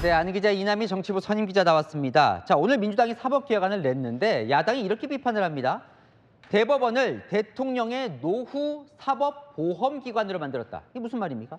네, 안 기자, 이남희 정치부 선임 기자 나왔습니다. 자, 오늘 민주당이 사법개혁안을 냈는데 야당이 이렇게 비판을 합니다. 대법원을 대통령의 노후 사법보험기관으로 만들었다. 이게 무슨 말입니까?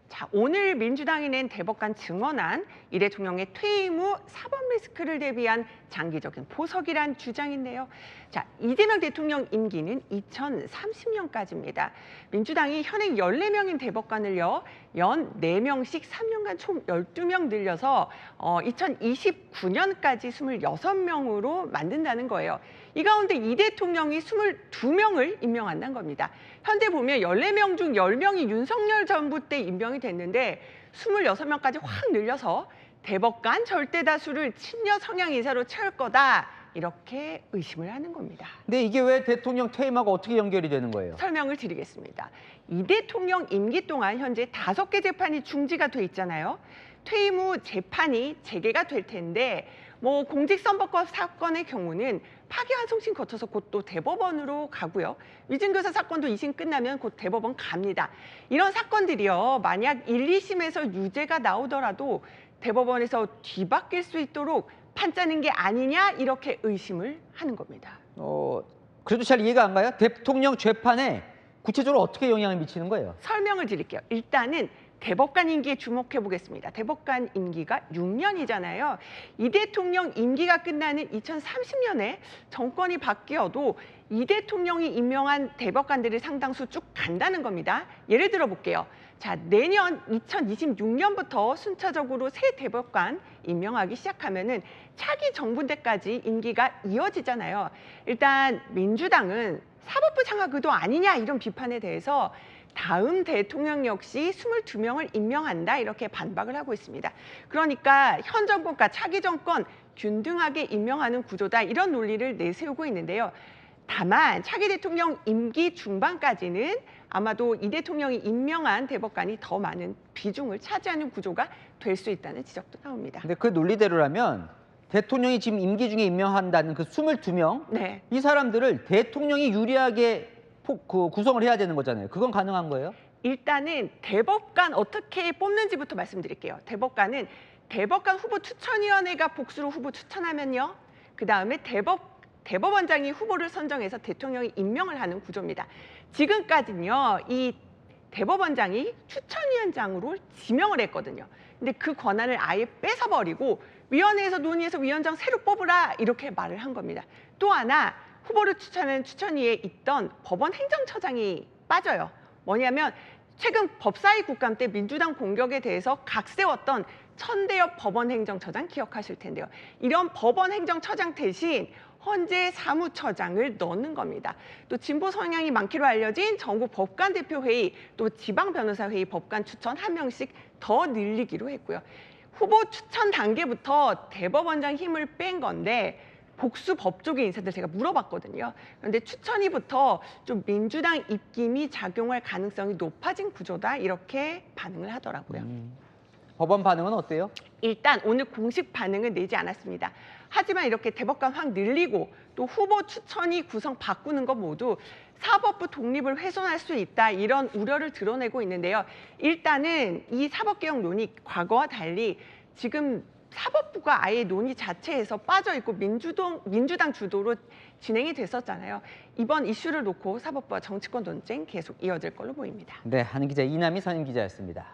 자, 오늘 민주당이 낸 대법관 증언안, 이 대통령의 퇴임 후 사법 리스크를 대비한 장기적인 보석이란 주장인데요. 자, 이재명 대통령 임기는 2030년까지입니다. 민주당이 현행 14명인 대법관을요, 연 4명씩 3년간 총 12명 늘려서 2029년까지 26명으로 만든다는 거예요. 이 가운데 이 대통령이 22명을 임명한다는 겁니다. 현재 보면 14명 중 10명이 윤석열 정부 때 임명이 됐는데 26명까지 확 늘려서 대법관 절대 다수를 친여 성향 인사로 채울 거다. 이렇게 의심을 하는 겁니다. 근데 이게 왜 대통령 퇴임하고 어떻게 연결이 되는 거예요? 설명을 드리겠습니다. 이 대통령 임기 동안 현재 5개 재판이 중지가 돼 있잖아요. 퇴임 후 재판이 재개가 될 텐데 공직선거법 사건의 경우는 파기환송심 거쳐서 곧 또 대법원으로 가고요. 위증교사 사건도 2심 끝나면 곧 대법원 갑니다. 이런 사건들이요. 만약 1, 2심에서 유죄가 나오더라도 대법원에서 뒤바뀔 수 있도록 판짜는 게 아니냐 이렇게 의심을 하는 겁니다. 그래도 잘 이해가 안 가요? 대통령 재판에 구체적으로 어떻게 영향을 미치는 거예요? 설명을 드릴게요. 일단은 대법관 임기에 주목해 보겠습니다. 대법관 임기가 6년이잖아요. 이 대통령 임기가 끝나는 2030년에 정권이 바뀌어도 이 대통령이 임명한 대법관들이 상당수 쭉 간다는 겁니다. 예를 들어 볼게요. 자, 내년 2026년부터 순차적으로 새 대법관 임명하기 시작하면은 차기 정부 때까지 임기가 이어지잖아요. 일단 민주당은 사법부 장악 의도 아니냐 이런 비판에 대해서 다음 대통령 역시 22명을 임명한다 이렇게 반박을 하고 있습니다. 그러니까 현 정권과 차기 정권 균등하게 임명하는 구조다 이런 논리를 내세우고 있는데요. 다만 차기 대통령 임기 중반까지는 아마도 이 대통령이 임명한 대법관이 더 많은 비중을 차지하는 구조가 될 수 있다는 지적도 나옵니다. 근데 그 논리대로라면 대통령이 지금 임기 중에 임명한다는 그 22명, 네. 이 사람들을 대통령이 유리하게 구성을 해야 되는 거잖아요. 그건 가능한 거예요? 일단은 대법관 어떻게 뽑는지부터 말씀드릴게요. 대법관은 대법관 후보 추천위원회가 복수로 후보 추천하면요. 그다음에 대법원장이 후보를 선정해서 대통령이 임명을 하는 구조입니다. 지금까지는요. 이 대법원장이 추천위원장으로 지명을 했거든요. 근데 그 권한을 아예 뺏어버리고 위원회에서 논의해서 위원장 새로 뽑으라 이렇게 말을 한 겁니다. 또 하나 후보를 추천하는 추천위에 있던 법원 행정처장이 빠져요. 뭐냐면 최근 법사위 국감 때 민주당 공격에 대해서 각세웠던 천대엽 법원 행정처장 기억하실 텐데요. 이런 법원 행정처장 대신 헌재 사무처장을 넣는 겁니다. 또 진보 성향이 많기로 알려진 전국 법관 대표회의, 또 지방변호사회의 법관 추천 1명씩 더 늘리기로 했고요. 후보 추천 단계부터 대법원장 힘을 뺀 건데 복수 법조계 인사들 제가 물어봤거든요. 그런데 추천위부터 좀 민주당 입김이 작용할 가능성이 높아진 구조다 이렇게 반응을 하더라고요. 법원 반응은 어때요? 일단 오늘 공식 반응은 내지 않았습니다. 하지만 이렇게 대법관 확 늘리고 또 후보 추천위 구성 바꾸는 것 모두 사법부 독립을 훼손할 수 있다 이런 우려를 드러내고 있는데요. 일단은 이 사법개혁 논의 과거와 달리 지금 사법부가 아예 논의 자체에서 빠져 있고 민주당 주도로 진행이 됐었잖아요. 이번 이슈를 놓고 사법부와 정치권 논쟁 계속 이어질 걸로 보입니다. 네, 한 기자 이남희 선임 기자였습니다.